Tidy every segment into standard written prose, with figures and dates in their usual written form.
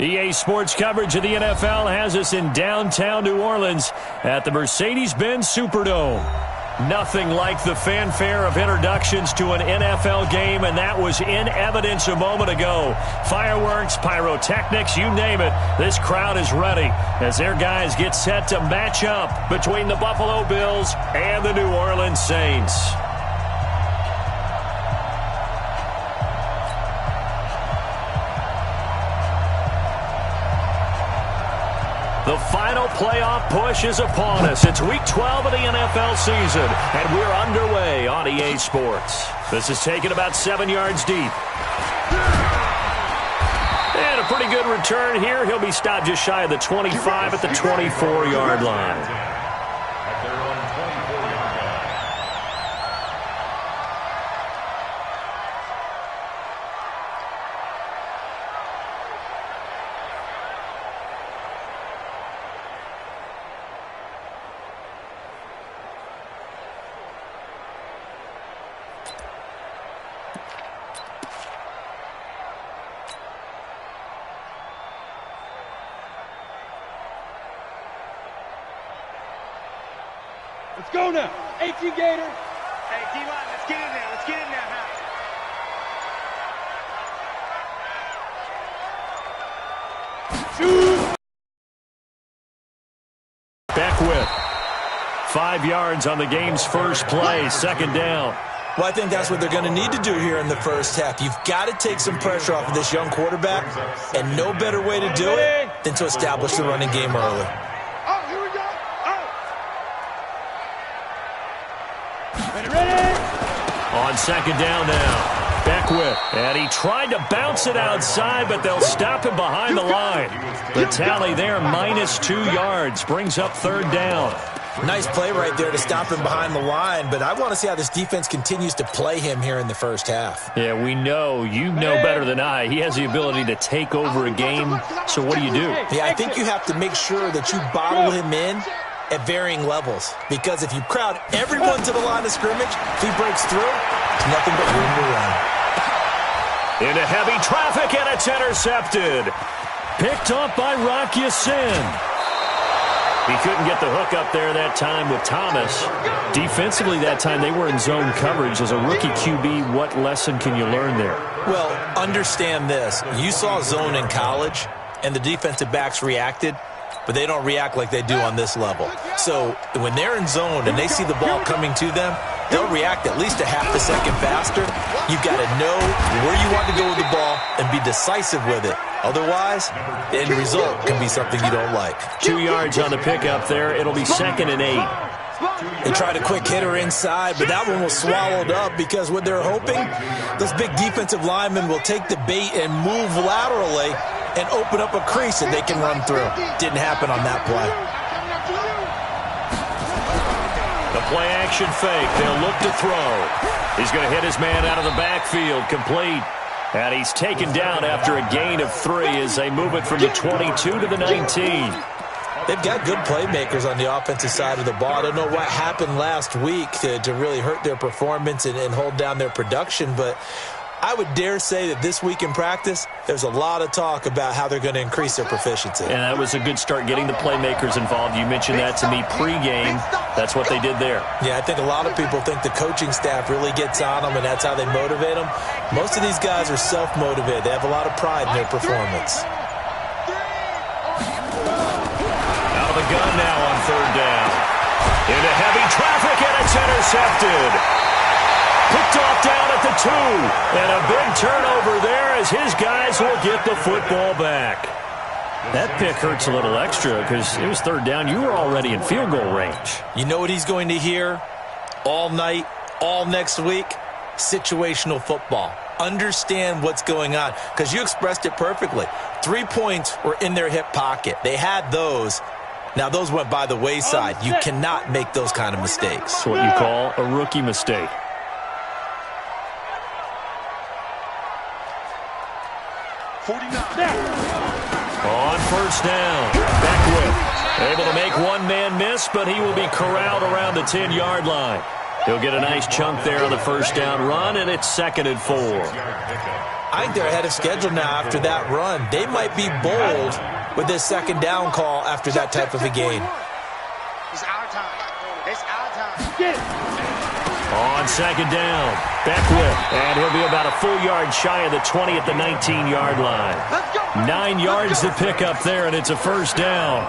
EA Sports coverage of the NFL has us in downtown New Orleans at the Mercedes-Benz Superdome. Nothing like the fanfare of introductions to an NFL game, and that was in evidence a moment ago. Fireworks, pyrotechnics, you name it. This crowd is ready as their guys get set to match up between the Buffalo Bills and the New Orleans Saints. The final playoff push is upon us. It's Week 12 of the NFL season, and we're underway on EA Sports. This is taken about 7 yards deep. And a pretty good return here. He'll be stopped just shy of the 25 at the 24-yard line. Let's go now. 18 Gator. Hey, D-line, let's get in there. Let's get in there now. Shoot. Beckwith. 5 yards on the game's first play. Second down. Well, I think that's what they're going to need to do here in the first half. You've got to take some pressure off of this young quarterback, and no better way to do it than to establish the running game early. On second down now, Beckwith. And he tried to bounce it outside, but they'll stop him behind the line. The tally there, -2 yards, brings up third down. Nice play right there to stop him behind the line, but I want to see how this defense continues to play him here in the first half. Yeah, we know. You know better than I. He has the ability to take over a game, so what do you do? Yeah, I think you have to make sure that you bottle him in at varying levels, because if you crowd everyone to the line of scrimmage, if he breaks through, it's nothing but room to run. Into heavy traffic, and it's intercepted. Picked off by Rock Ya-Sin. He couldn't get the hook up there that time with Thomas. Defensively that time, they were in zone coverage. As a rookie QB, what lesson can you learn there? Well, understand this. You saw zone in college, and the defensive backs reacted, but they don't react like they do on this level. So when they're in zone and they see the ball coming to them, they'll react at least a half a second faster. You've got to know where you want to go with the ball and be decisive with it. Otherwise, the end result can be something you don't like. 2 yards on the pickup there. It'll be 2nd and 8. They tried a quick hitter inside, but that one was swallowed up because what they're hoping, those big defensive linemen will take the bait and move laterally and open up a crease that they can run through. Didn't happen on that play. The play-action fake. They'll look to throw. He's going to hit his man out of the backfield. Complete. And he's taken down after a gain of 3 as they move it from the 22 to the 19. They've got good playmakers on the offensive side of the ball. I don't know what happened last week to really hurt their performance and hold down their production, but I would dare say that this week in practice, there's a lot of talk about how they're going to increase their proficiency. And that was a good start, getting the playmakers involved. You mentioned that to me pregame. That's what they did there. Yeah, I think a lot of people think the coaching staff really gets on them, and that's how they motivate them. Most of these guys are self-motivated. They have a lot of pride in their performance. Out of the gun now on third down. Into heavy traffic, and it's intercepted. Picked off down at the 2. And a big turnover there as his guys will get the football back. That pick hurts a little extra because it was third down. You were already in field goal range. You know what he's going to hear all night, all next week? Situational football. Understand what's going on, because you expressed it perfectly. 3 points were in their hip pocket. They had those. Now, those went by the wayside. You cannot make those kind of mistakes. That's what you call a rookie mistake. On first down, Beckwith able to make one man miss, but he will be corralled around the 10-yard line. He'll get a nice chunk there on the first down run, and it's 2nd and 4. I think they're ahead of schedule now after that run. They might be bold with this 2nd down call after that type of a game. It's our time. It's our time. Get it. On 2nd down, Beckwith, and he'll be about a full yard shy of the 20 at the 19-yard line. 9 yards to pick up there, and it's a first down.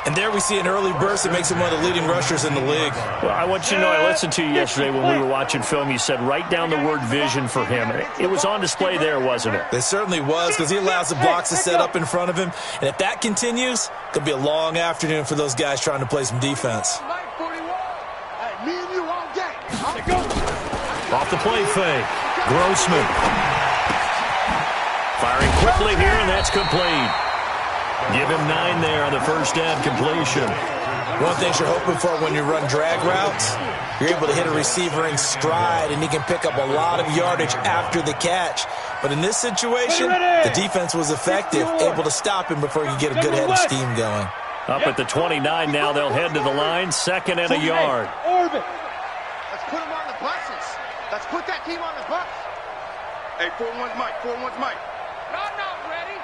And there we see an early burst that makes him one of the leading rushers in the league. Well, I want you to know, I listened to you yesterday when we were watching film. You said write down the word vision for him. It was on display there, wasn't it? It certainly was, because he allows the blocks to set up in front of him. And if that continues, it could be a long afternoon for those guys trying to play some defense. Off the play fake, Grossman. Firing quickly here, and that's complete. Give him 9 there on the first down completion. One of the things you're hoping for when you run drag routes, you're able to hit a receiver in stride, and he can pick up a lot of yardage after the catch. But in this situation, the defense was effective, able to stop him before he could get a good head of steam going. Up at the 29 now, they'll head to the line, 2nd and a yard. Orbit. Let's put him on the buses. Let's put that team on the bus. Hey, 4-1's Mike. 4-1's Mike. I'm not ready.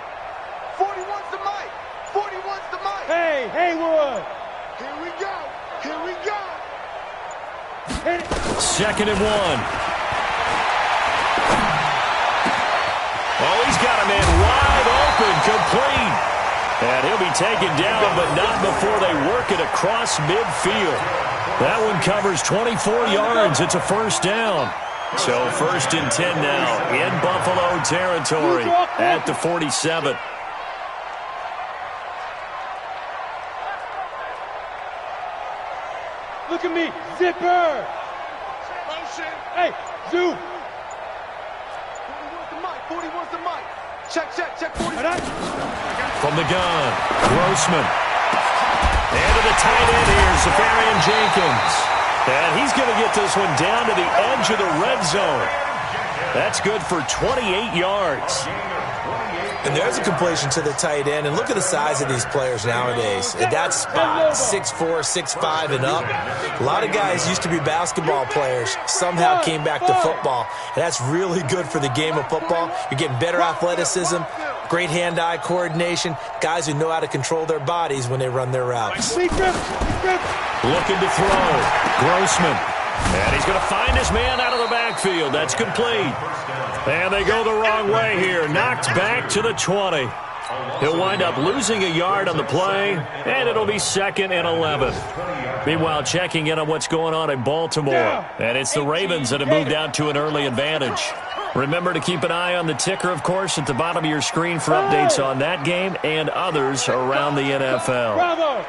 41's the Mike. 41's the Mike. Hey, Haywood. Here we go. Here we go. Hit it. 2nd and 1. Oh, he's got a man wide open, complete. And he'll be taken down, but not before they work it across midfield. That one covers 24 yards. It's a first down. So 1st and 10 now in Buffalo territory at the 47. Look at me. Zipper. Motion. Hey, zoom. 41's the Mike. 41's the Mike. Check, 40. From the gun, Grossman. And to the tight end here, Safarian Jenkins. And he's going to get this one down to the edge of the red zone. That's good for 28 yards. And there's a completion to the tight end. And look at the size of these players nowadays. At that spot, 6'4", 6'5", and up. A lot of guys used to be basketball players, somehow came back to football. And that's really good for the game of football. You're getting better athleticism, great hand-eye coordination, guys who know how to control their bodies when they run their routes. Looking to throw, Grossman. And he's going to find his man out of the backfield. That's complete. And they go the wrong way here. Knocked back to the 20. He'll wind up losing a yard on the play, and it'll be 2nd and 11. Meanwhile, checking in on what's going on in Baltimore. And it's the Ravens that have moved out to an early advantage. Remember to keep an eye on the ticker, of course, at the bottom of your screen for updates on that game and others around the NFL. Bravo.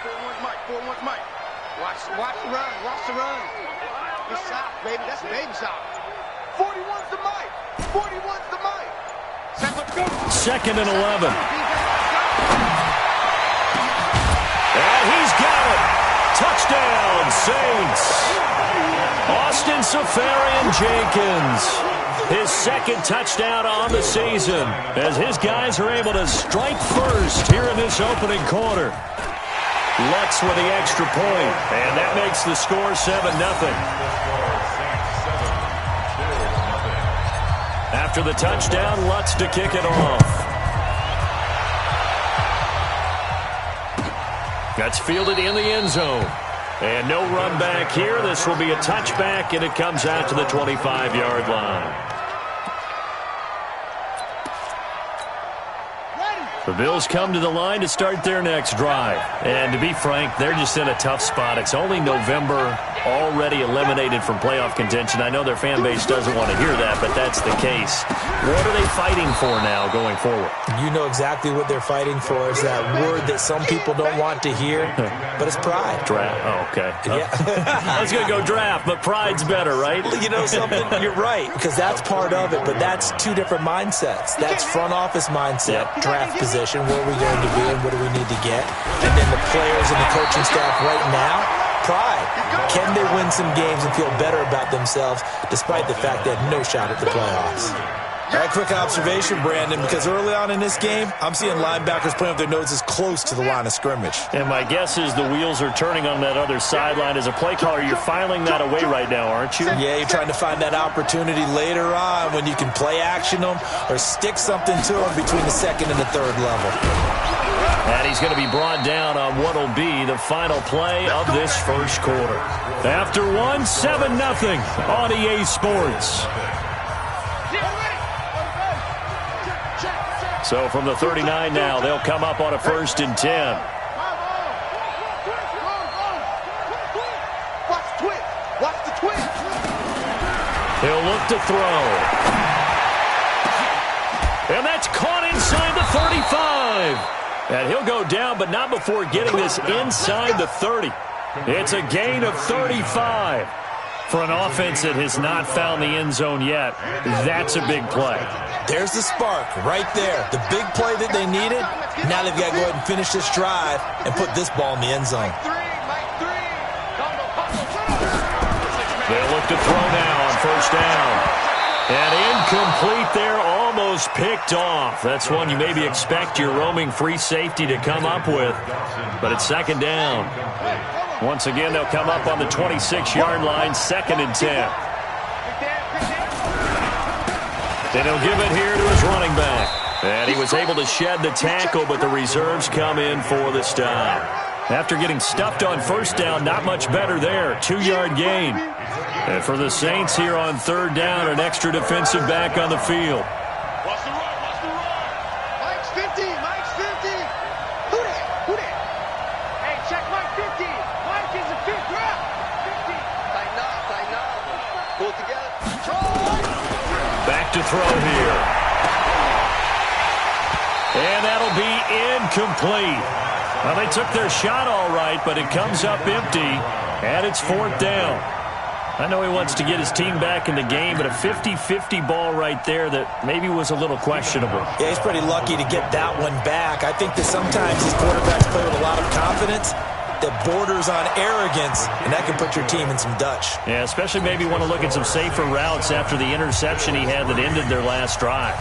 4-1's Mike. 4-1's Mike. Watch the run. Watch the run. Good shot, baby. That's a baby shot. 41's the Mike. 41's the Mike. Let's go. 2nd and 11. And he's got it. Touchdown, Saints. Austin Safarian Jenkins. His 2nd touchdown on the season as his guys are able to strike first here in this opening quarter. Lutz with the extra point, and that makes the score 7-0. After the touchdown, Lutz to kick it off. That's fielded in the end zone. And no run back here. This will be a touchback, and it comes out to the 25-yard line. The Bills come to the line to start their next drive. And to be frank, they're just in a tough spot. It's only November, already eliminated from playoff contention. I know their fan base doesn't want to hear that, but that's the case. What are they fighting for now going forward? You know exactly what they're fighting for. Is that word that some people don't want to hear, but it's pride. Draft. Oh, okay. Yeah. I was going to go draft, but pride's better, right? You know something? You're right, because that's part of it, but that's two different mindsets. That's front office mindset, draft position, where are we going to be and what do we need to get? And then the players and the coaching staff right now, pride. Can they win some games and feel better about themselves despite the fact they have no shot at the playoffs? All right, quick observation, Brandon, because early on in this game, I'm seeing linebackers playing with their noses close to the line of scrimmage. And my guess is the wheels are turning on that other sideline. As a play caller, you're filing that away right now, aren't you? Yeah, you're trying to find that opportunity later on when you can play action them or stick something to them between the second and the third level. And he's going to be brought down on what will be the final play of this first quarter. After one, 7-0 on EA Sports. So from the 39 now, they'll come up on a 1st and 10. Watch the twist. Watch the twist. He'll look to throw. And that's caught inside the 35. And he'll go down, but not before getting this inside the 30. It's a gain of 35. For an offense that has not found the end zone yet, that's a big play. There's the spark right there. The big play that they needed. Now they've got to go ahead and finish this drive and put this ball in the end zone. They'll look to throw now on 1st down. And incomplete there, almost picked off. That's one you maybe expect your roaming free safety to come up with. But it's 2nd down. Once again, they'll come up on the 26-yard line, 2nd and 10. Then he'll give it here to his running back. And he was able to shed the tackle, but the reserves come in for the stop. After getting stuffed on 1st down, not much better there. 2-yard gain. And for the Saints here on 3rd down, an extra defensive back on the field. Watch the run. Watch the run. Mike's 50. Mike's 50. Who that? Who that? Hey, check Mike 50. Mike is a 5th round. 50. Tighten up. Tighten up. Pull it together. Back to throw here. And that'll be incomplete. Well, they took their shot all right, but it comes up empty, and it's 4th down. I know he wants to get his team back in the game, but a 50-50 ball right there that maybe was a little questionable. Yeah, he's pretty lucky to get that one back. I think that sometimes these quarterbacks play with a lot of confidence that borders on arrogance, and that can put your team in some Dutch. Yeah, especially maybe want to look at some safer routes after the interception he had that ended their last drive.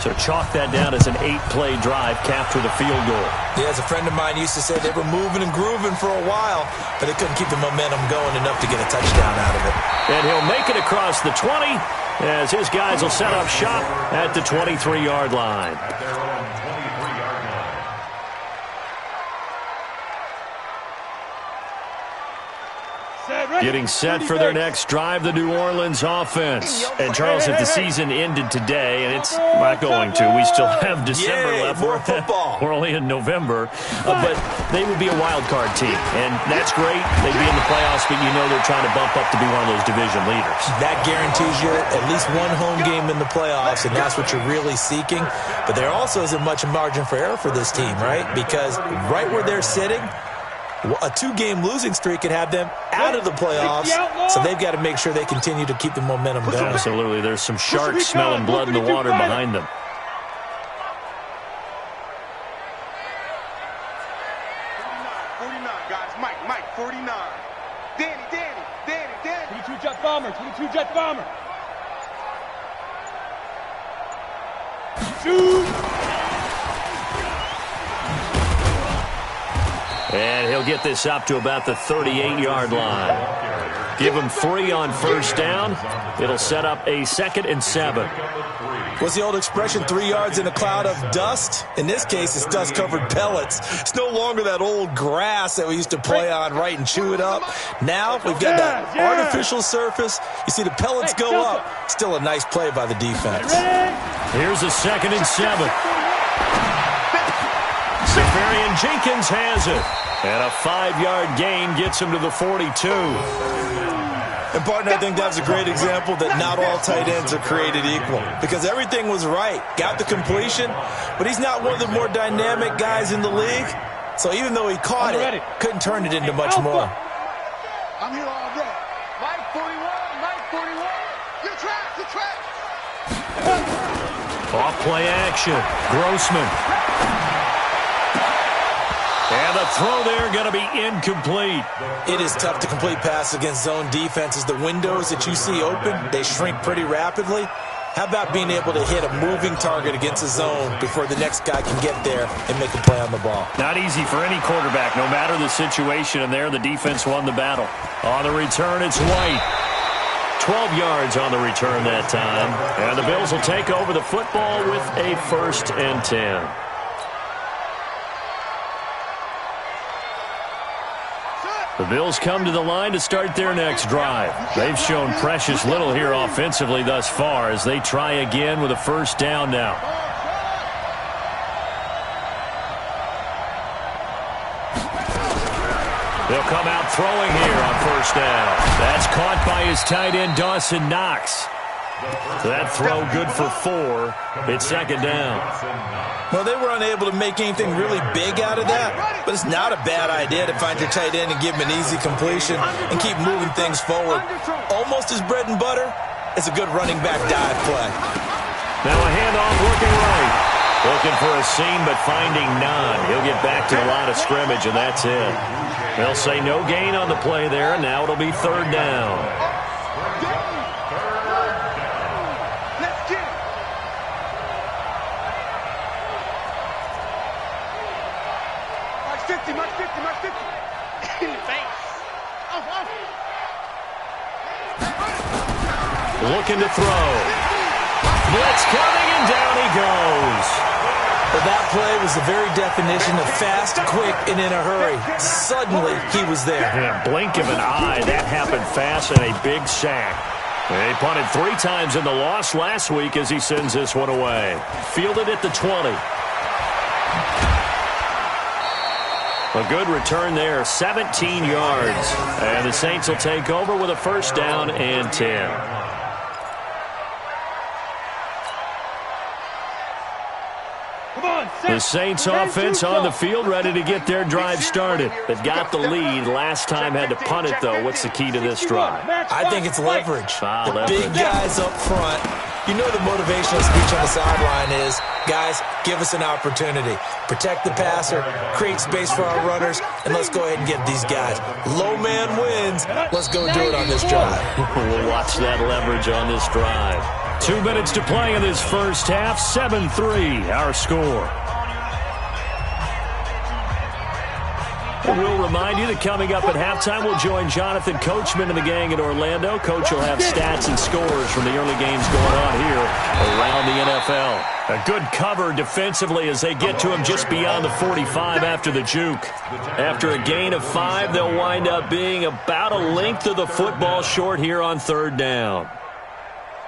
So chalk that down as an 8-play drive, capped with a field goal. Yeah, as a friend of mine used to say, they were moving and grooving for a while, but they couldn't keep the momentum going enough to get a touchdown out of it. And he'll make it across the 20 as his guys will set up shop at the 23-yard line. Getting set for their next drive, the New Orleans offense. And, Charles, if the season ended today, and it's not going to, we still have December left. More football. We're only in November. But they would be a wild card team, and that's great. They'd be in the playoffs, but you know they're trying to bump up to be one of those division leaders. That guarantees you at least one home game in the playoffs, and that's what you're really seeking. But there also isn't much margin for error for this team, right? Because right where they're sitting, a 2-game losing streak could have them out of the playoffs, so they've got to make sure they continue to keep the momentum going. Absolutely. There's some sharks smelling blood in the water behind them. Mike, 49. Danny. 22 jet bomber. Shoot! And he'll get this up to about the 38-yard line. Give him 3 on 1st down. It'll set up a 2nd and 7. What's the old expression, 3 yards in a cloud of dust? In this case, it's dust-covered pellets. It's no longer that old grass that we used to play on, right, and chew it up. Now we've got that artificial surface. You see the pellets go up. Still a nice play by the defense. Here's a 2nd and 7. Safarian Jenkins has it. And a 5-yard gain gets him to the 42. And, partner, I think that was a great example that not all tight ends are created equal. Because everything was right. Got the completion, but he's not one of the more dynamic guys in the league. So even though he caught it, couldn't turn it into much more. I'm here all day. Mike 41. Your track. Off play action. Grossman. And the throw there going to be incomplete. It is tough to complete passes against zone defenses. The windows that you see open, they shrink pretty rapidly. How about being able to hit a moving target against a zone before the next guy can get there and make a play on the ball? Not easy for any quarterback, no matter the situation, and there the defense won the battle. On the return, it's White. 12 yards on the return that time. And the Bills will take over the football with a 1st and 10. The Bills come to the line to start their next drive. They've shown precious little here offensively thus far as they try again with a 1st down now. They'll come out throwing here on 1st down. That's caught by his tight end, Dawson Knox. That throw good for 4. It's 2nd down. Well, they were unable to make anything really big out of that, but it's not a bad idea to find your tight end and give him an easy completion and keep moving things forward. Almost his bread and butter is a good running back dive play. Now a handoff looking right. Looking for a seam, but finding none. He'll get back to the line of scrimmage, and that's it. They'll say no gain on the play there, and now it'll be 3rd down. Looking to throw. Blitz coming, and down he goes. But that play was the very definition of fast, quick, and in a hurry. Suddenly, he was there. Yeah, blink of an eye. That happened fast and a big sack. He punted 3 times in the loss last week as he sends this one away. Fielded at the 20. A good return there, 17 yards. And the Saints will take over with a 1st down and 10. The Saints offense on the field, ready to get their drive started. They've got the lead. Last time had to punt it, though. What's the key to this drive? I think it's leverage. The big guys up front. You know the motivational speech on the sideline is, guys, give us an opportunity. Protect the passer, create space for our runners, and let's go ahead and get these guys. Low man wins. Let's go do it on this drive. We'll watch that leverage on this drive. 2 minutes to play in this 1st half. 7-3, our score. We'll remind you that coming up at halftime, we'll join Jonathan Coachman and the gang in Orlando. Coach will have stats and scores from the early games going on here around the NFL. A good cover defensively as they get to him just beyond the 45 after the juke. After a gain of 5, they'll wind up being about a length of the football short here on 3rd down.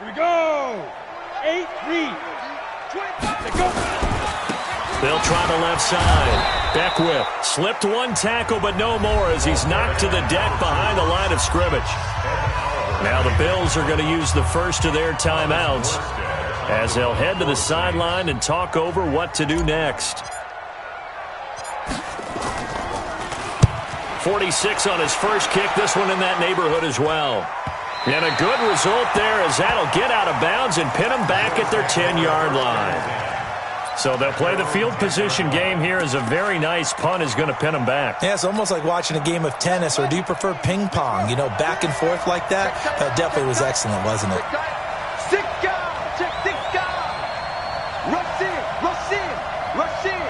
Here we go. 8-3. Go. They'll try the left side. Beckwith slipped 1 tackle, but no more as he's knocked to the deck behind the line of scrimmage. Now the Bills are going to use the first of their timeouts as they'll head to the sideline and talk over what to do next. 46 on his first kick. This one in that neighborhood as well. And a good result there as that'll get out of bounds and pin them back at their 10-yard line. So they'll play the field position game here as a very nice punt is going to pin them back. Yeah, it's almost like watching a game of tennis, or do you prefer ping pong? You know, back and forth like that? That definitely was excellent, wasn't it? 6 guys, check 6 guys. Rush in, rush in, rush in.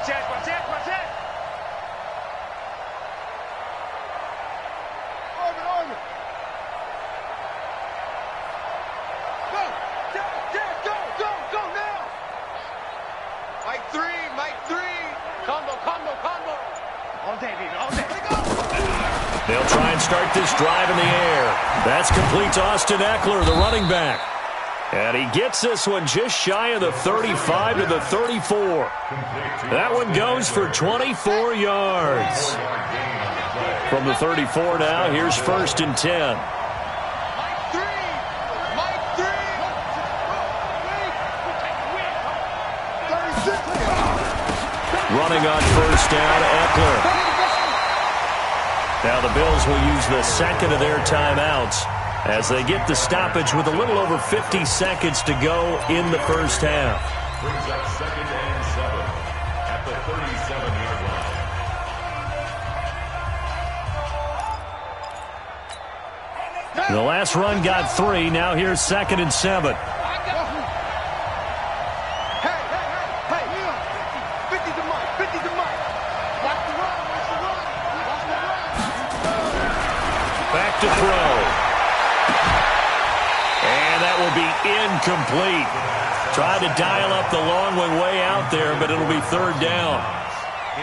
Check, watch it. Armin. Go now! Mike 3! Combo! All day, baby, all day. They'll try and start this drive in the air. That's complete to Austin Eckler, the running back. And he gets this one just shy of the 35 to the 34. That one goes for 24 yards. From the 34 now, here's 1st and 10. Running on 1st down, Eckler. Now the Bills will use the 2nd of their timeouts as they get the stoppage with a little over 50 seconds to go in the 1st half. Brings up 2nd and 7 at the 37-yard The last run got 3. Now here's 2nd and 7. Back to throw. And that will be incomplete. Tried to dial up the long one way out there, but it'll be 3rd down.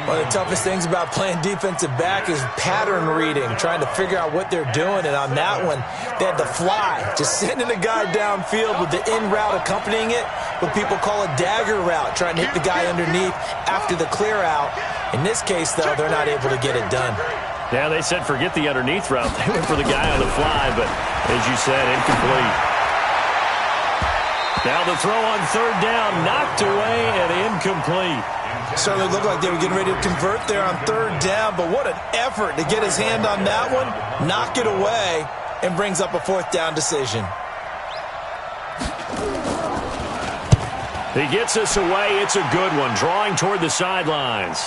One of the toughest things about playing defensive back is pattern reading, trying to figure out what they're doing. And on that one, they had to fly, just sending a guy downfield with the in route accompanying it, what people call a dagger route, trying to hit the guy underneath after the clear out. In this case, though, they're not able to get it done. Yeah, they said forget the underneath route. They went for the guy on the fly, but as you said, incomplete. Now the throw on 3rd down, knocked away and incomplete. Certainly looked like they were getting ready to convert there on 3rd down, but what an effort to get his hand on that one, knock it away, and brings up a 4th down decision. He gets us away. It's a good one, drawing toward the sidelines.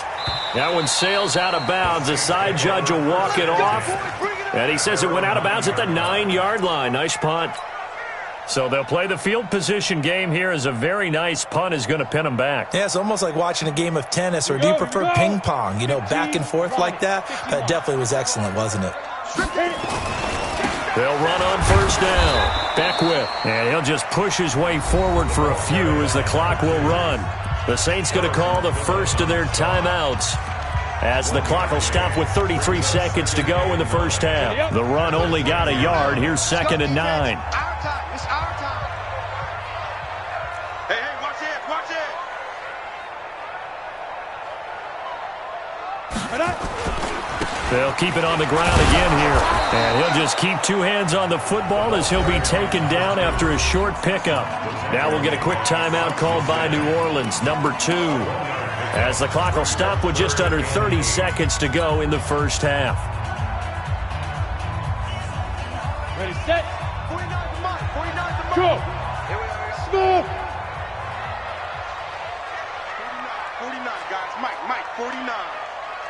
That one sails out of bounds. The side judge will walk it off, and he says it went out of bounds at the 9-yard line. Nice punt. So they'll play the field position game here as a very nice punt is going to pin them back. Yeah, it's almost like watching a game of tennis, or do you prefer ping pong? You know, back and forth like that? That definitely was excellent, wasn't it? They'll run on 1st down. Beckwith. And he'll just push his way forward for a few as the clock will run. The Saints going to call the first of their timeouts as the clock will stop with 33 seconds to go in the first half. The run only got a yard. Here's 2nd and 9. It's our time. Hey, watch it, watch it. They'll keep it on the ground again here. And he'll just keep 2 hands on the football as he'll be taken down after a short pickup. Now we'll get a quick timeout called by New Orleans, number 2. As the clock will stop with just under 30 seconds to go in the first half. Ready, set. 49 go. Smooth. 49, guys. Mike, 49.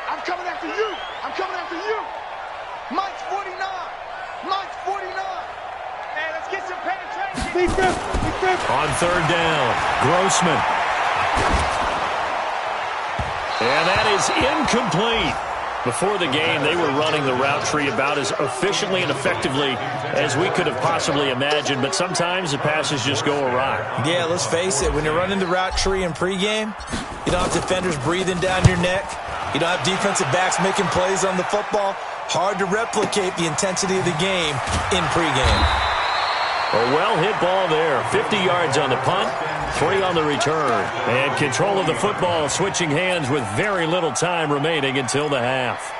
I'm coming after you. I'm coming after you. Mike's 49. Mike's 49. Hey, let's get some penetration. Big grip. On 3rd down, Grossman. And that is incomplete. Before the game, they were running the route tree about as efficiently and effectively as we could have possibly imagined, but sometimes the passes just go awry. Yeah, let's face it, when you're running the route tree in pregame, you don't have defenders breathing down your neck. You don't have defensive backs making plays on the football. Hard to replicate the intensity of the game in pregame. A well-hit ball there. 50 yards on the punt, 3 on the return. And control of the football switching hands with very little time remaining until the half.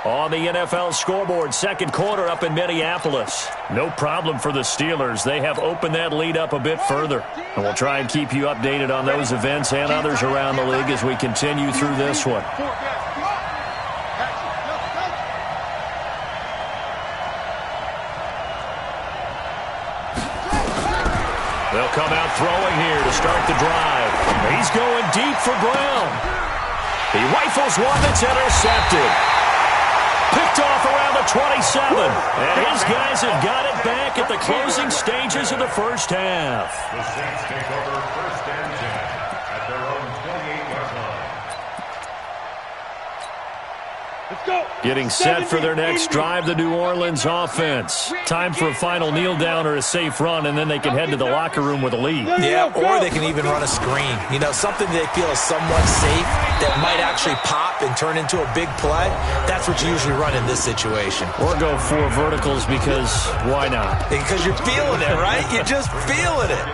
On the NFL scoreboard, 2nd quarter up in Minneapolis. No problem for the Steelers. They have opened that lead up a bit further. And we'll try and keep you updated on those events and others around the league as we continue through this one. They'll come out throwing here to start the drive. He's going deep for Brown. He rifles one that's intercepted. Picked off around the 27. And his guys have got it back at the closing stages of the first half. The Saints take over 1st and 10 at their own 28-yard line. Let's go. Getting set for their next drive, the New Orleans offense. Time for a final kneel down or a safe run, and then they can head to the locker room with a lead. Yeah, or they can even run a screen. You know, something they feel is somewhat safe that might actually pop and turn into a big play. That's what you usually run in this situation. Or go 4 verticals because why not? Because you're feeling it, right? You're just feeling it.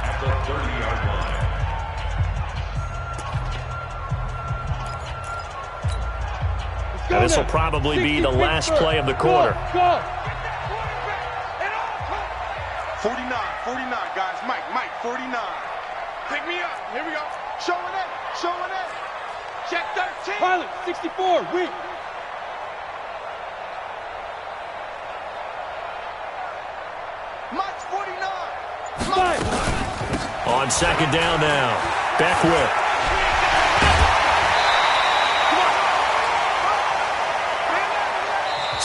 At the 30-yard line. And this will probably be the last play of the quarter. Go. 49, guys. Mike, 49. Pick me up. Here we go. Showing it. Check 13. Pilot, 64, weak. Mike's 49. Five. On 2nd down now, Beckwith.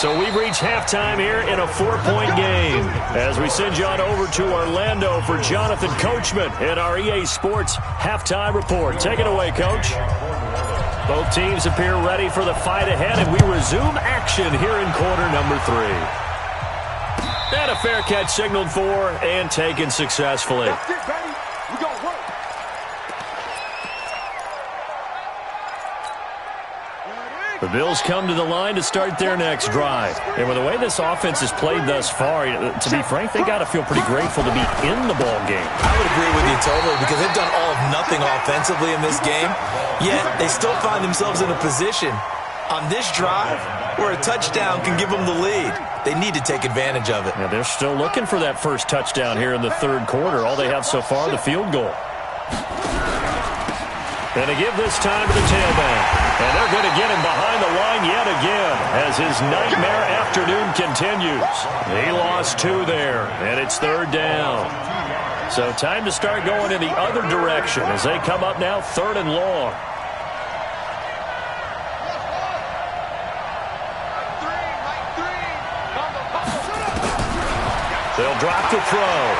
So we've reached halftime here in a 4-point game as we send you on over to Orlando for Jonathan Coachman in our EA Sports Halftime Report. Take it away, Coach. Both teams appear ready for the fight ahead, and we resume action here in quarter number 3. And a fair catch signaled for and taken successfully. That's it, baby. We gonna work. The Bills come to the line to start their next drive. And with the way this offense has played thus far, to be frank, they got to feel pretty grateful to be in the ball game. I would agree with you totally because they've done all of nothing offensively in this game, yet they still find themselves in a position on this drive where a touchdown can give them the lead. They need to take advantage of it. Yeah, they're still looking for that first touchdown here in the third quarter. All they have so far, the field goal. And to give this time to the tailback. And they're going to get him behind the line yet again as his nightmare afternoon continues. He lost 2 there, and it's third down. So time to start going in the other direction as they come up now 3rd and long. They'll drop to throw.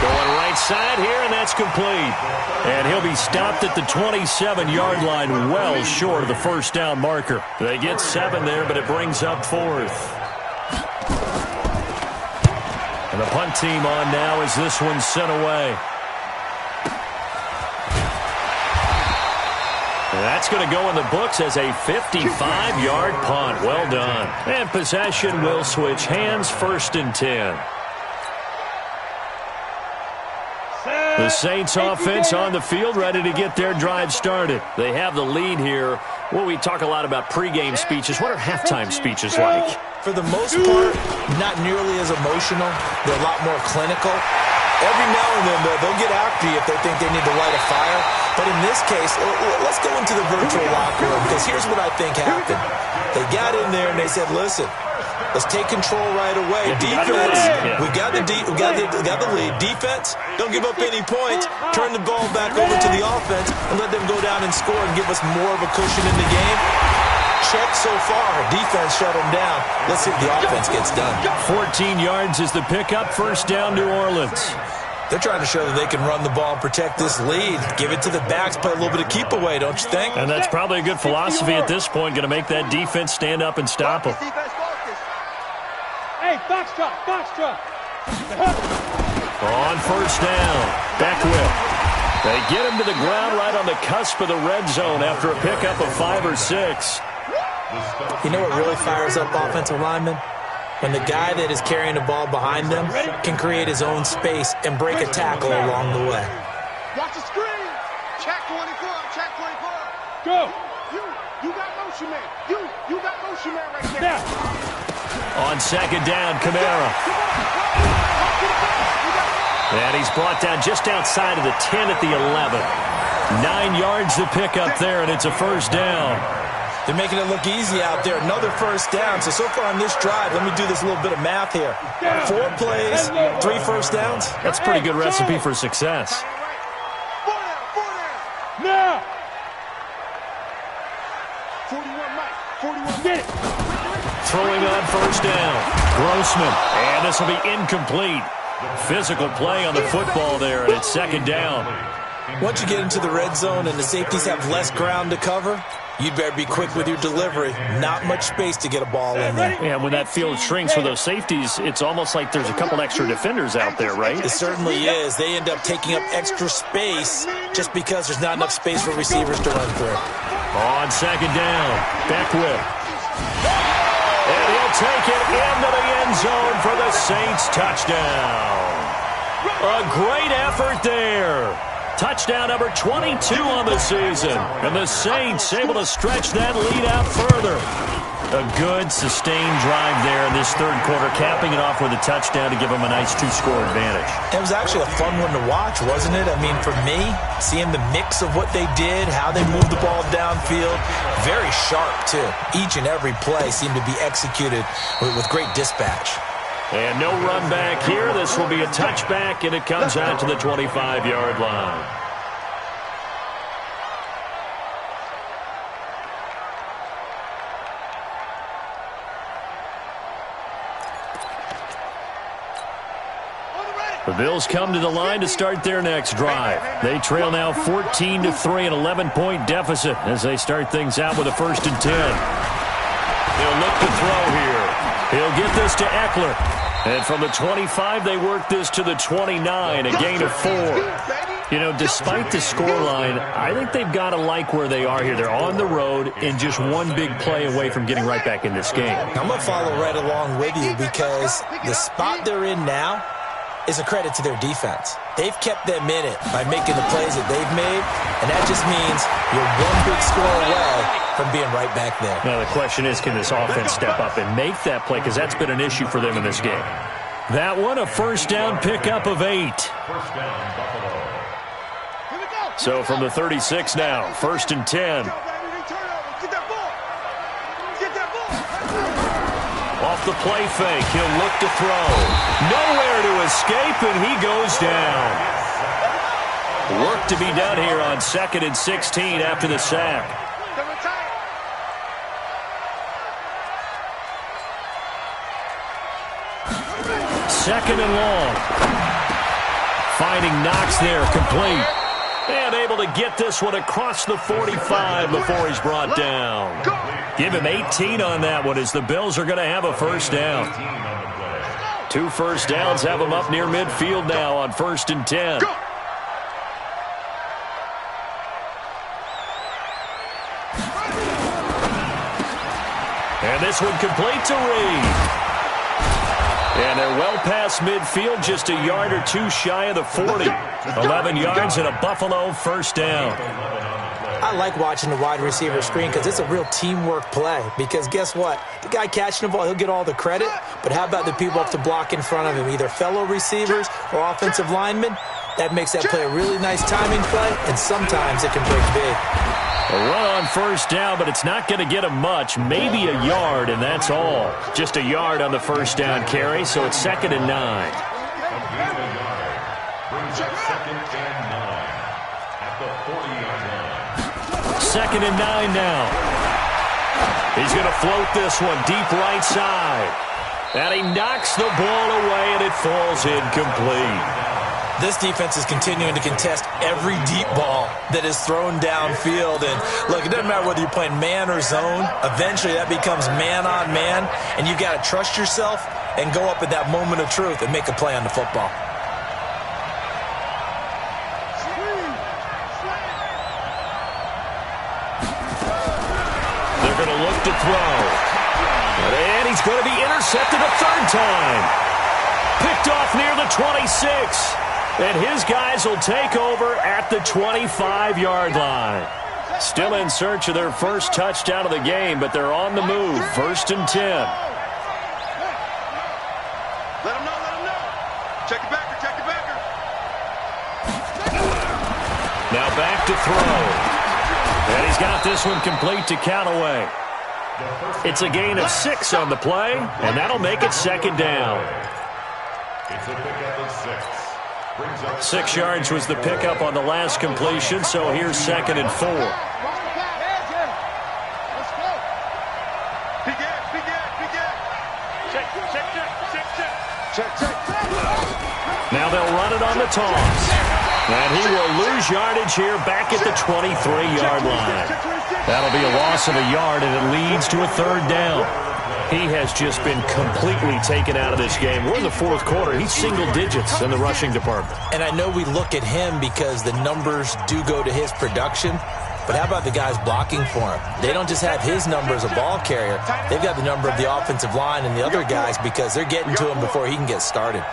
Going right side here, and that's complete. And he'll be stopped at the 27-yard line, well short of the first down marker. They get 7 there, but it brings up 4th. And the punt team on now as this one's sent away. And that's going to go in the books as a 55-yard punt. Well done. And possession will switch hands, 1st and 10. The Saints offense on the field, ready to get their drive started. They have the lead here. Well, we talk a lot about pregame speeches. What are halftime speeches like? For the most part, not nearly as emotional. They're a lot more clinical. Every now and then, they'll get after you if they think they need to light a fire. But in this case, let's go into the virtual locker room because here's what I think happened. They got in there and they said, listen, let's take control right away. Defense, we got the lead. Defense, don't give up any points. Turn the ball back over to the offense and let them go down and score and give us more of a cushion in the game. Check so far. Defense shut them down. Let's see if the offense gets done. 14 yards is the pickup. First down, New Orleans. They're trying to show that they can run the ball and protect this lead. Give it to the backs, play a little bit of keep away, don't you think? And that's probably a good philosophy at this point, going to make that defense stand up and stop them. Hey, box truck, box truck. On first down, Beckwith. They get him to the ground right on the cusp of the red zone after a pickup of 5 or 6. You know what really fires up offensive linemen? When the guy that is carrying the ball behind them can create his own space and break a tackle along the way. Watch the screen. Check 24, check 24. Go. You got motion man. You got motion man right there. Now. On second down, Kamara. And he's brought down just outside of the 10 at the 11. 9 yards to pick up there, and it's a first down. They're making it look easy out there. Another first down. So far on this drive, let me do this little bit of math here. 4 plays, 3 first downs. That's a pretty good recipe for success. 4 down. Now. 41 Mike. 41 Get it. Throwing on first down. Grossman. And this will be incomplete. Physical play on the football there, and it's second down. Once you get into the red zone and the safeties have less ground to cover, you'd better be quick with your delivery. Not much space to get a ball in there. And when that field shrinks for those safeties, it's almost like there's a couple extra defenders out there, right? It certainly is. They end up taking up extra space just because there's not enough space for receivers to run through. On second down, Beckwith. And he'll take it into the end zone for the Saints touchdown. A great effort there. Touchdown number 22 on the season. And the Saints able to stretch that lead out further. A good, sustained drive there in this third quarter, capping it off with a touchdown to give them a nice 2-score advantage. It was actually a fun one to watch, wasn't it? I mean, for me, seeing the mix of what they did, how they moved the ball downfield, very sharp, too. Each and every play seemed to be executed with great dispatch. And no run back here. This will be a touchback, and it comes out to the 25-yard line. The Bills come to the line to start their next drive. They trail now 14-3, an 11-point deficit as they start things out with a 1st and 10. He'll look to throw here. He'll get this to Eckler. And from the 25, they work this to the 29, a gain of 4. You know, despite the scoreline, I think they've got to like where they are here. They're on the road and just one big play away from getting right back in this game. I'm going to follow right along with you because the spot they're in now is a credit to their defense. They've kept them in it by making the plays that they've made, and that just means you're one big score away from being right back there. Now, the question is, can this offense step up and make that play? Because that's been an issue for them in this game. That one, a 1st down pickup of 8. So from the 36 now, 1st and 10. Off the play fake, he'll look to throw. Nowhere to escape, and he goes down. Work to be done here on 2nd and 16 after the sack. 2nd and long. Finding Knox there, complete. And able to get this one across the 45 before he's brought down. Give him 18 on that one as the Bills are going to have a 1st down. 2 first downs have them up near midfield now on 1st and 10. And this one complete to Reed. And they're well past midfield, just a yard or 2 shy of the 40. 11 yards and a Buffalo 1st down. I like watching the wide receiver screen because it's a real teamwork play. Because guess what? The guy catching the ball, he'll get all the credit. But how about the people up to block in front of him, either fellow receivers or offensive linemen? That makes that play a really nice timing play, and sometimes it can break big. A run on 1st down, but it's not going to get him much. Maybe a yard, and that's all. Just a yard on the 1st down carry, so it's 2nd and 9. Second and 9 now. He's going to float this one deep right side. And he knocks the ball away, and it falls incomplete. This defense is continuing to contest every deep ball that is thrown downfield. And, look, it doesn't matter whether you're playing man or zone. Eventually, that becomes man on man, and you've got to trust yourself and go up at that moment of truth and make a play on the football. They're going to look to throw. And he's going to be intercepted a 3rd time. Picked off near the 26. And his guys will take over at the 25-yard line. Still in search of their 1st touchdown of the game, but they're on the move. 1st and 10. Let him know, let him know. Check it backer, check it backer. Now back to throw. And he's got this one complete to Callaway. It's a gain of 6 on the play, and that'll make it 2nd down. It's a pickup of 6. 6 yards was the pickup on the last completion, so here's 2nd and 4. Now they'll run it on the toss. And he will lose yardage here back at the 23-yard line. That'll be a loss of a yard, and it leads to a 3rd down. He has just been completely taken out of this game. We're in the 4th quarter. He's single digits in the rushing department. And I know we look at him because the numbers do go to his production. But how about the guys blocking for him? They don't just have his number as a ball carrier. They've got the number of the offensive line and the other guys because they're getting to him before he can get started.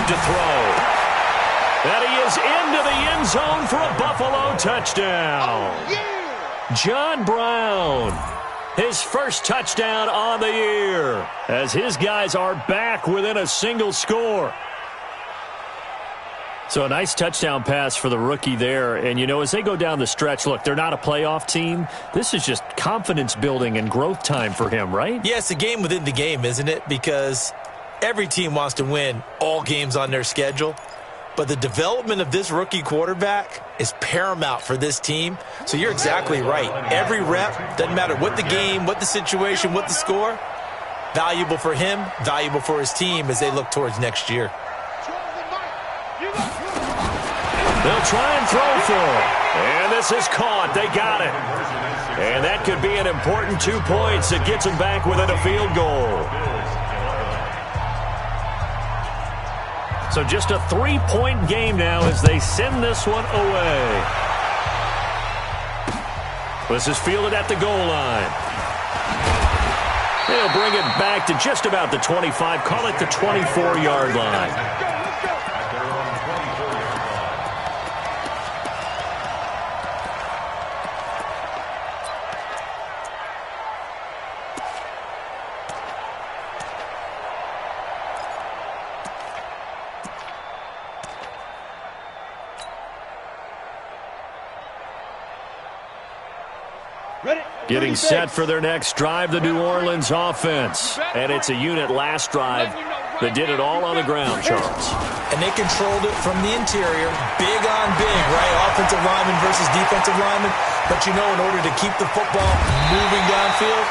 To throw. And he is into the end zone for a Buffalo touchdown. John Brown, his 1st touchdown on the year, as his guys are back within a single score. So a nice touchdown pass for the rookie there. And, you know, as they go down the stretch, look, they're not a playoff team. This is just confidence building and growth time for him, right? Yeah, it's a game within the game, isn't it? Because Every team wants to win all games on their schedule, but the development of this rookie quarterback is paramount for this team. So you're exactly right. Every rep, doesn't matter what the game, what the situation, what the score, valuable for him, valuable for his team as they look towards next year. They'll try and throw for it. And this is caught. They got it. And that could be an important 2 points that gets them back within a field goal. So just a 3-point game now as they send this one away. This is fielded at the goal line. They'll bring it back to just about the 25, call it the 24-yard line. Getting set for their next drive, the New Orleans offense. And it's a unit last drive that did it all on the ground, Charles. And they controlled it from the interior, big on big, right? Offensive lineman versus defensive lineman. But you know, in order to keep the football moving downfield,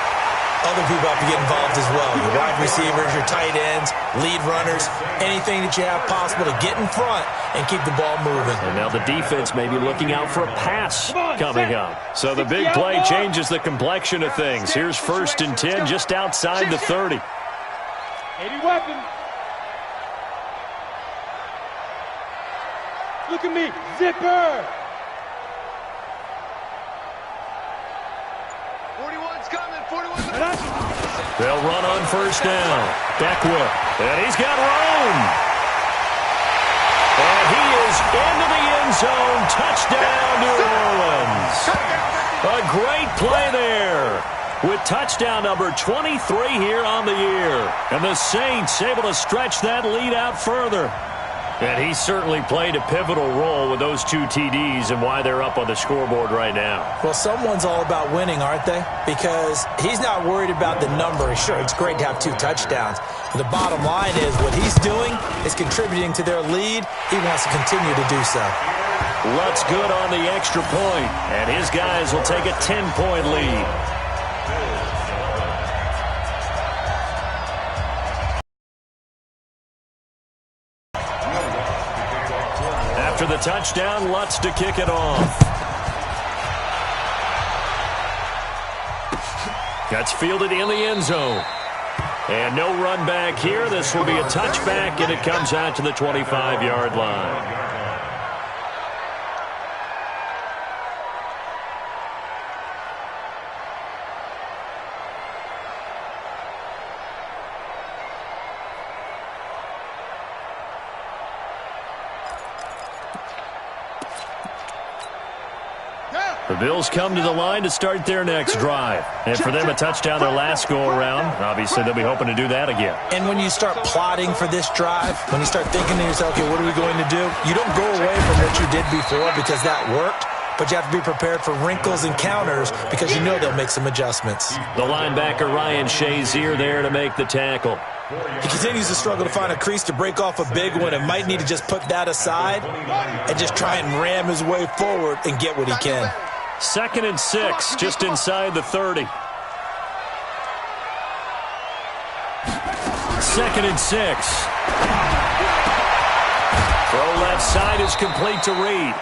other people have to get involved as well. Your wide receivers, your tight ends, lead runners, anything that you have possible to get in front and keep the ball moving. And now the defense may be looking out for a pass coming up. So the big play changes the complexion of things. Here's 1st and 10 just outside the 30. 80 weapon. Look at me. Zipper. 41's coming. 41's coming. They'll run on 1st down. Beckwith. And he's got room. And he is into the end zone. Touchdown, New Orleans. A great play there with touchdown number 23 here on the year. And the Saints able to stretch that lead out further. And he certainly played a pivotal role with those 2 TDs and why they're up on the scoreboard right now. Well, someone's all about winning, aren't they? Because he's not worried about the number. Sure, it's great to have 2 touchdowns. But the bottom line is what he's doing is contributing to their lead. He wants to continue to do so. Lutz good on the extra point, and his guys will take a 10-point lead. After the touchdown, Lutz to kick it off. That's fielded in the end zone. And no run back here. This will be a touchback, and it comes out to the 25-yard line. The Bills come to the line to start their next drive. And for them, a touchdown their last go-around. Obviously, they'll be hoping to do that again. And when you start plotting for this drive, when you start thinking to yourself, okay, what are we going to do? You don't go away from what you did before because that worked. But you have to be prepared for wrinkles and counters because you know they'll make some adjustments. The linebacker, Ryan Shazier, there to make the tackle. He continues to struggle to find a crease to break off a big one and might need to just put that aside and just try and ram his way forward and get what he can. 2nd and 6, just inside the 30. 2nd and 6. Throw left side is complete to Reed.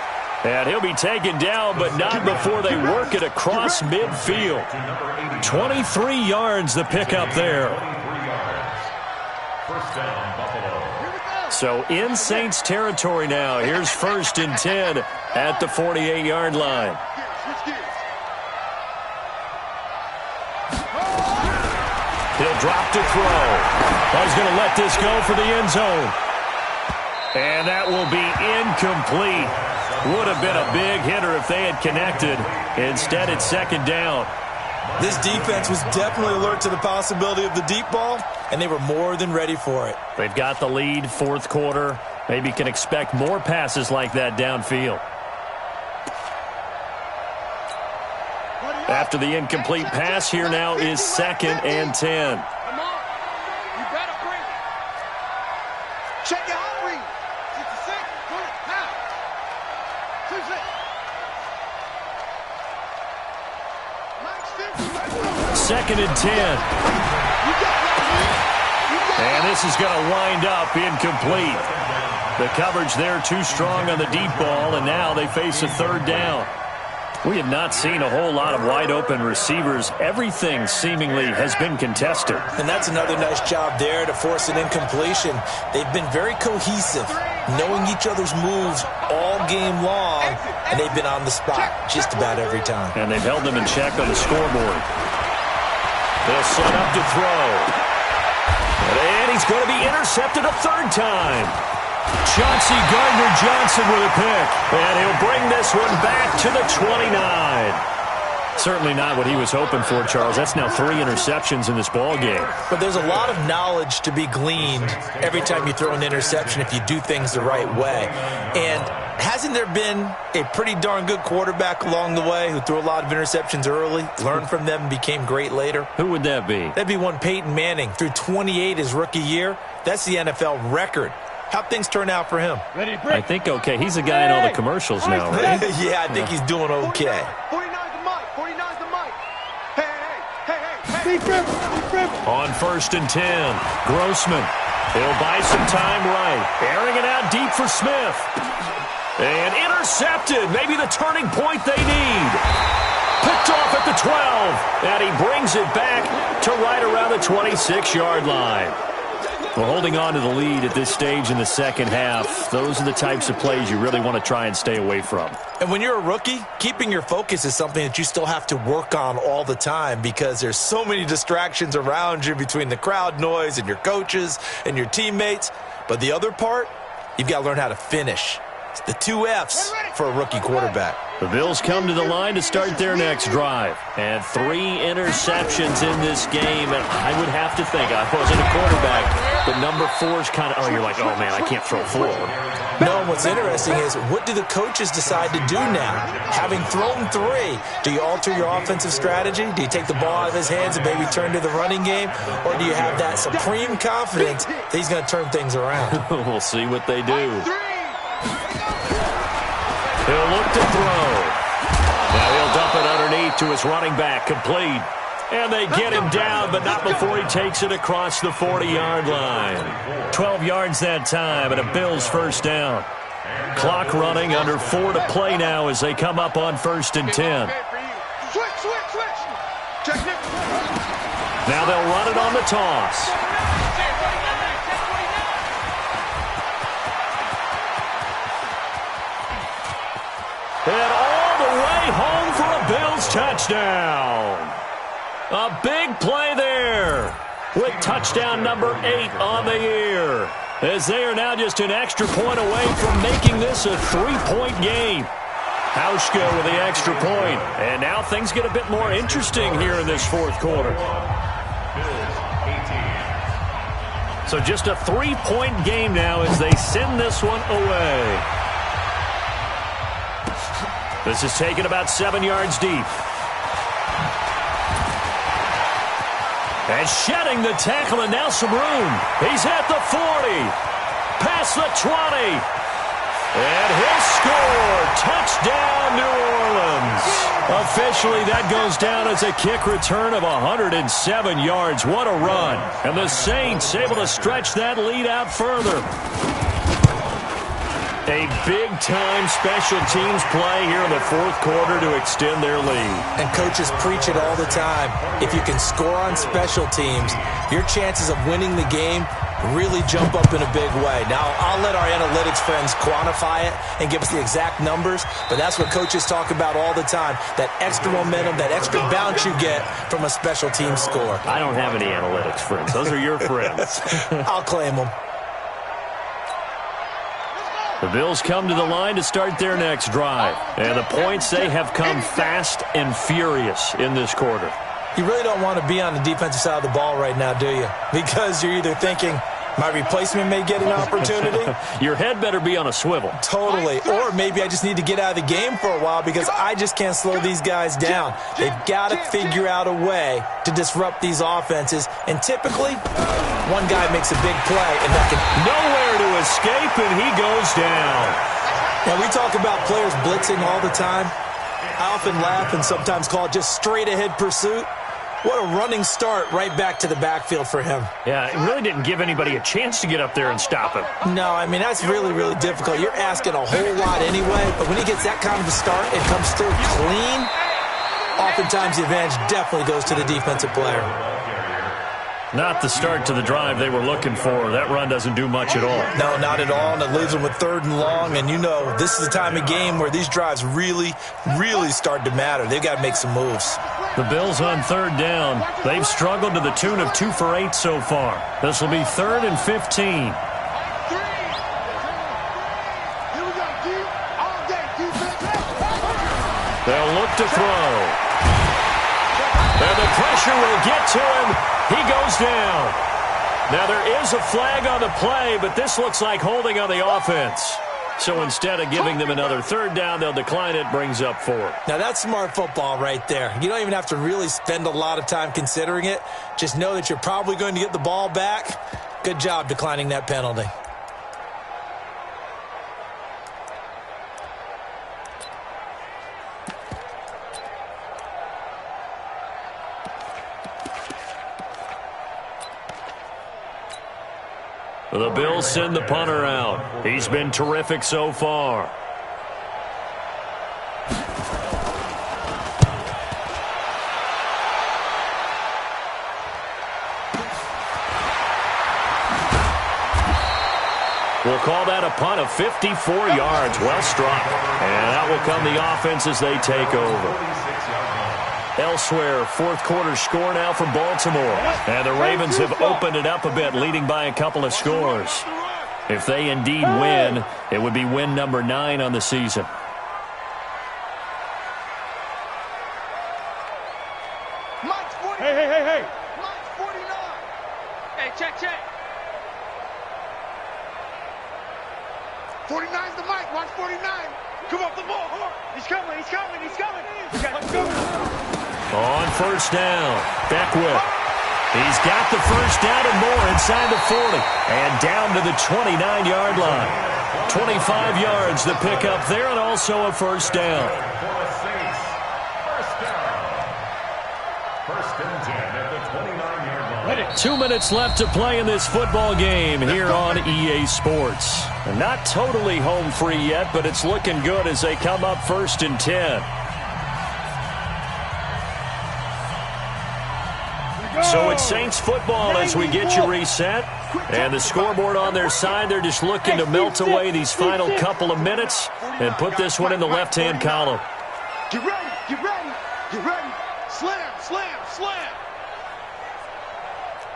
And he'll be taken down, but not before they work it across midfield. 23 yards the pickup there. So in Saints territory now. Here's 1st and 10 at the 48-yard line. He'll drop to throw. He's going to let this go for the end zone. And that will be incomplete. Would have been a big hitter if they had connected. Instead, it's 2nd down. This defense was definitely alert to the possibility of the deep ball, and they were more than ready for it. They've got the lead, 4th quarter. Maybe can expect more passes like that downfield. After the incomplete pass, here now is 2nd and 10. Check your hot read. 66. Good. Now. 26. Second and 10. And this is going to wind up incomplete. The coverage there too strong on the deep ball, and now they face a third down. We have not seen a whole lot of wide-open receivers. Everything seemingly has been contested. And that's another nice job there to force an incompletion. They've been very cohesive, knowing each other's moves all game long, and they've been on the spot just about every time. And they've held them in check on the scoreboard. They'll set up to throw. And he's going to be intercepted a third time. Chauncey Gardner-Johnson with a pick. And he'll bring this one back to the 29. Certainly not what he was hoping for, Charles. That's now 3 interceptions in this ball game. But there's a lot of knowledge to be gleaned every time you throw an interception if you do things the right way. And hasn't there been a pretty darn good quarterback along the way who threw a lot of interceptions early, learned from them, and became great later? Who would that be? That'd be one Peyton Manning. Threw 28 his rookie year. That's the NFL record. How'd things turn out for him? I think okay. He's a guy in all the commercials now, right? Yeah, I think he's doing okay. 49's the mic. 49's the mic. Hey. Deep rim. On 1st and 10, Grossman. He'll buy some time right. Airing it out deep for Smith. And intercepted. Maybe the turning point they need. Picked off at the 12. And he brings it back to right around the 26-yard line. Well, holding on to the lead at this stage in the second half, those are the types of plays you really want to try and stay away from. And when you're a rookie, keeping your focus is something that you still have to work on all the time because there's so many distractions around you between the crowd noise and your coaches and your teammates. But the other part, you've got to learn how to finish. It's the 2 F's for a rookie quarterback. The Bills come to the line to start their next drive. And 3 interceptions in this game. And I would have to think, I wasn't a quarterback, but number 4 is kind of, you're like, oh, man, I can't throw 4. No, what's interesting is what do the coaches decide to do now? Having thrown 3, do you alter your offensive strategy? Do you take the ball out of his hands and maybe turn to the running game? Or do you have that supreme confidence that he's going to turn things around? We'll see what they do. He'll look to throw. Now he'll dump it underneath to his running back, complete. And they get him down, but not before he takes it across the 40-yard line. 12 yards that time, and a Bills first down. Clock running, under 4 to play now as they come up on 1st and 10. Now they'll run it on the toss. And all the way home for a Bills touchdown. A big play there with touchdown number 8 on the year, as they are now just an extra point away from making this a 3-point game. Hauschka with the extra point. And now things get a bit more interesting here in this 4th quarter. So just a 3-point game now as they send this one away. This is taken about 7 yards deep. And shedding the tackle, and now some room. He's at the 40. Past the 20. And he'll score. Touchdown, New Orleans. Officially, that goes down as a kick return of 107 yards. What a run. And the Saints able to stretch that lead out further. A big-time special teams play here in the 4th quarter to extend their lead. And coaches preach it all the time. If you can score on special teams, your chances of winning the game really jump up in a big way. Now, I'll let our analytics friends quantify it and give us the exact numbers, but that's what coaches talk about all the time, that extra momentum, that extra bounce you get from a special team score. I don't have any analytics friends. Those are your friends. I'll claim them. The Bills come to the line to start their next drive. And the points, they have come fast and furious in this quarter. You really don't want to be on the defensive side of the ball right now, do you? Because you're either thinking, My replacement may get an opportunity. Your head better be on a swivel. Totally. Or maybe I just need to get out of the game for a while because I just can't slow these guys down. They've got to figure out a way to disrupt these offenses. And typically, one guy makes a big play, and that can... Nowhere to escape, and he goes down. Now, we talk about players blitzing all the time. I often laugh and sometimes call it just straight-ahead pursuit. What a running start right back to the backfield for him. Yeah, it really didn't give anybody a chance to get up there and stop him. No, I mean, that's really, really difficult. You're asking a whole lot anyway, but when he gets that kind of a start and comes through clean, oftentimes the advantage definitely goes to the defensive player. Not the start to the drive they were looking for. That run doesn't do much at all. No, not at all, and it leaves them with 3rd and long, and you know this is the time of game where these drives really, really start to matter. They've got to make some moves. The Bills on 3rd down. They've struggled to the tune of 2 for 8 so far. This will be 3rd and 15. They'll look to throw. And the pressure will get to him. He goes down. Now, there is a flag on the play, but this looks like holding on the offense. So instead of giving them another 3rd down, they'll decline it, brings up 4. Now, that's smart football right there. You don't even have to really spend a lot of time considering it. Just know that you're probably going to get the ball back. Good job declining that penalty. The Bills send the punter out. He's been terrific so far. We'll call that a punt of 54 yards. Well struck. And out will come the offense as they take over. Elsewhere, 4th quarter score now from Baltimore. And the Ravens have opened it up a bit, leading by a couple of scores. If they indeed win, it would be win number 9 on the season. Hey. Mike's 49. Hey, check. 49's the Mike. Watch 49. Come off the ball. He's coming. Let's go. On 1st down, Beckwith. He's got the 1st down and more inside the 40. And down to the 29-yard line. 25 yards the pickup there, and also a 1st down. First and 10 at the 29-yard line. 2 minutes left to play in this football game here on EA Sports. And not totally home free yet, but it's looking good as they come up 1st and 10. So it's Saints football as we get you reset. And the scoreboard on their side, they're just looking to melt away these final couple of minutes and put this one in the left-hand column. Get ready. Slam.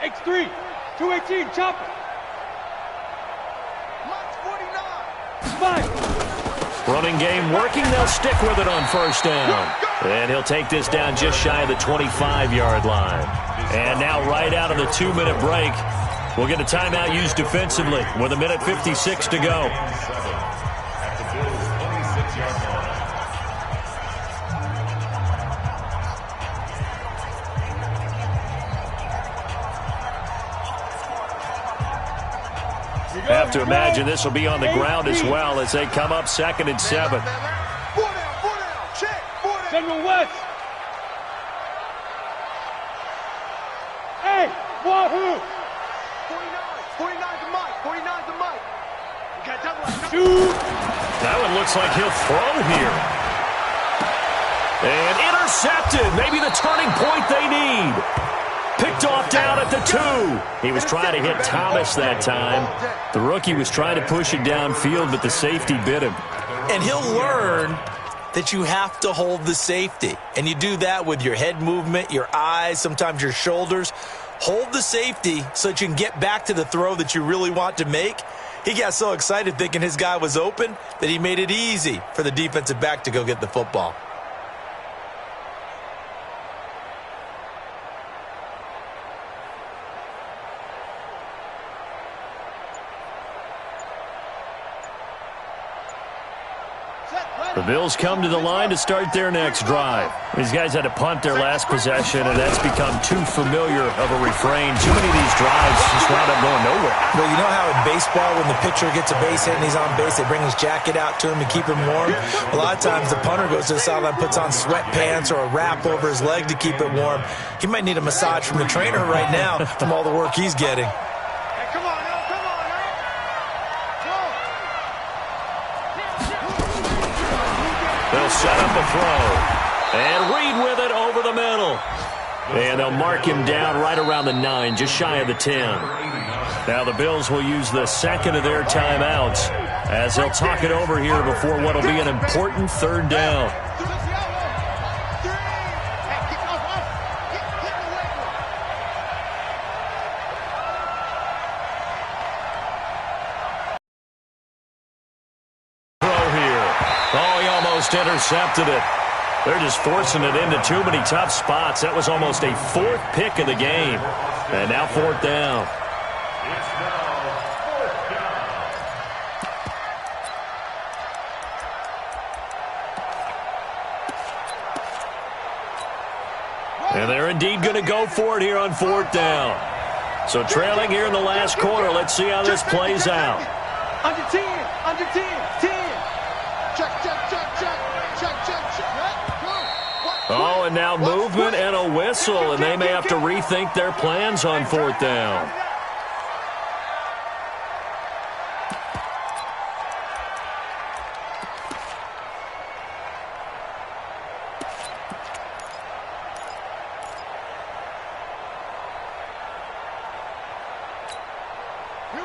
X3, 218, chopper. Mike's 49. Spike. Running game working. They'll stick with it on 1st down. And he'll take this down just shy of the 25-yard line. And now right out of the 2-minute break, we'll get a timeout used defensively with 1:56 to go. At the Bills' 26-yard line. Have to imagine this will be on the ground as well as they come up 2nd and 7. 4 down. Check. 4 down. General West. Hey, Wahoo. 49's the Mike. 49's the Mike. We got double. Shoot. That one looks like he'll throw here. And intercepted. Maybe the turning point they need. Picked off down at the 2. He was trying to hit Thomas that time. The rookie was trying to push it downfield, but the safety bit him. And he'll learn that you have to hold the safety. And you do that with your head movement, your eyes, sometimes your shoulders. Hold the safety so that you can get back to the throw that you really want to make. He got so excited thinking his guy was open that he made it easy for the defensive back to go get the football. The Bills come to the line to start their next drive. These guys had to punt their last possession, and that's become too familiar of a refrain. Too many of these drives just wound up going nowhere. Well, you know how in baseball, when the pitcher gets a base hit and he's on base, they bring his jacket out to him to keep him warm? A lot of times the punter goes to the sideline, puts on sweatpants or a wrap over his leg to keep it warm. He might need a massage from the trainer right now from all the work he's getting. They'll set up a throw. And Reed with it over the middle. And they'll mark him down right around the 9, just shy of the 10. Now the Bills will use the second of their timeouts as they'll talk it over here before what will be an important third down. Intercepted it. They're just forcing it into too many tough spots. That was almost a 4th pick of the game. And now 4th down. It's now 4th down. And they're indeed going to go for it here on 4th down. So trailing here in the last quarter. Let's see how this plays out. Under 10, under 10, 10. Check, check, check, check, check, check, check. Oh, and now movement and a whistle, and they may have to rethink their plans on 4th down.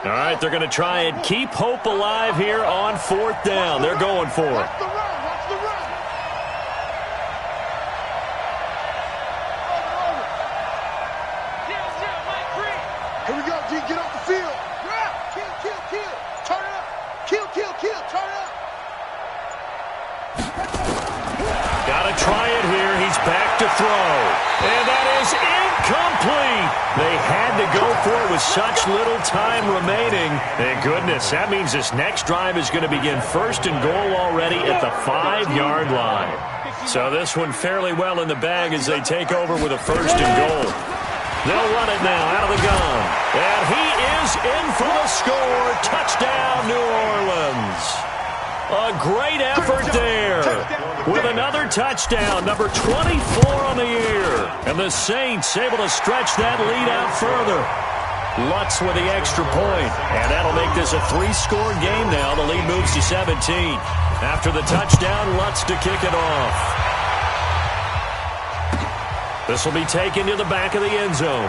All right, they're going to try and keep hope alive here on 4th down. They're going for it. Here we go, G. Get off the field. Kill, kill, kill. Turn it up. Kill, kill, kill. Turn it up. Got to try it here. He's back to throw. And that is incomplete. They had to go for it with such little time remaining. Thank goodness. That means this next drive is going to begin 1st and goal already at the 5-yard line. So this one fairly well in the bag as they take over with a 1st and goal. They'll run it now out of the gun. And he is in for the score. Touchdown, New Orleans. A great effort there with another touchdown, number 24 on the year. And the Saints able to stretch that lead out further. Lutz with the extra point. And that'll make this a 3-score game now. The lead moves to 17. After the touchdown, Lutz to kick it off. This will be taken to the back of the end zone.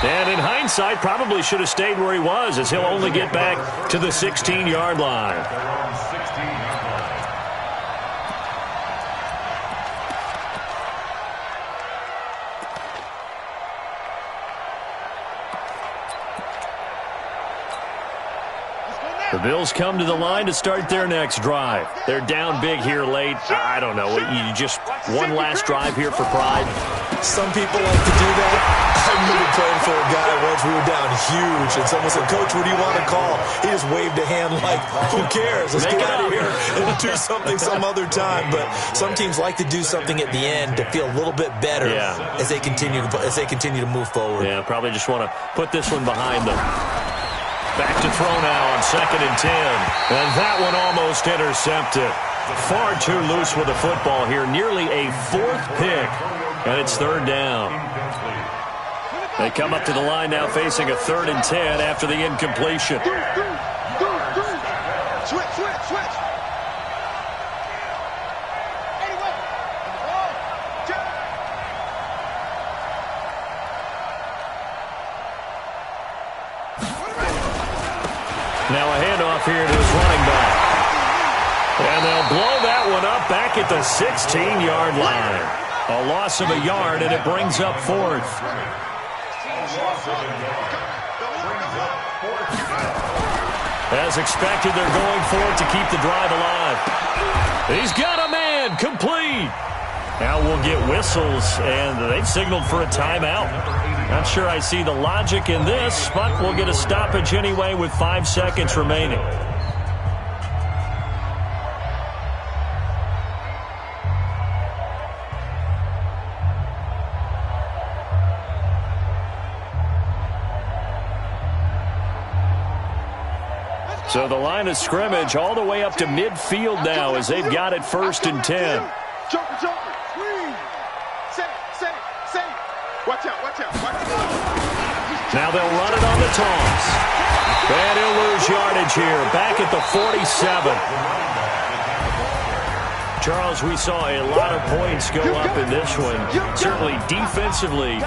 And in hindsight, probably should have stayed where he was, as he'll only get back to the 16-yard line. The Bills come to the line to start their next drive. They're down big here late. I don't know. You just one last drive here for pride. Some people like to do that. I remember playing for a guy once. We were down huge, and someone said, "Coach, what do you want to call?" He just waved a hand like, "Who cares? Let's get out of here and do something some other time." But some teams like to do something at the end to feel a little bit better as they continue to move forward. Yeah, probably just want to put this one behind them. Back to throw now on 2nd and 10. And that one almost intercepted. Far too loose with the football here. Nearly a 4th pick. And it's 3rd down. They come up to the line now facing a 3rd and 10 after the incompletion. Switch, switch, switch. Now a handoff here to his running back. And they'll blow that one up back at the 16-yard line. A loss of a yard, and it brings up 4th. As expected, they're going for it to keep the drive alive. He's got a man, complete. Now we'll get whistles, and they've signaled for a timeout. Not sure I see the logic in this, but we'll get a stoppage anyway with 5 seconds remaining. So the line of scrimmage all the way up to midfield now as they've got it 1st and 10. Joker, joker. Set it. Watch out. Now they'll run it on the toss. And he'll lose yardage here, back at the 47. Charles, we saw a lot of points go up in this one. Certainly defensively,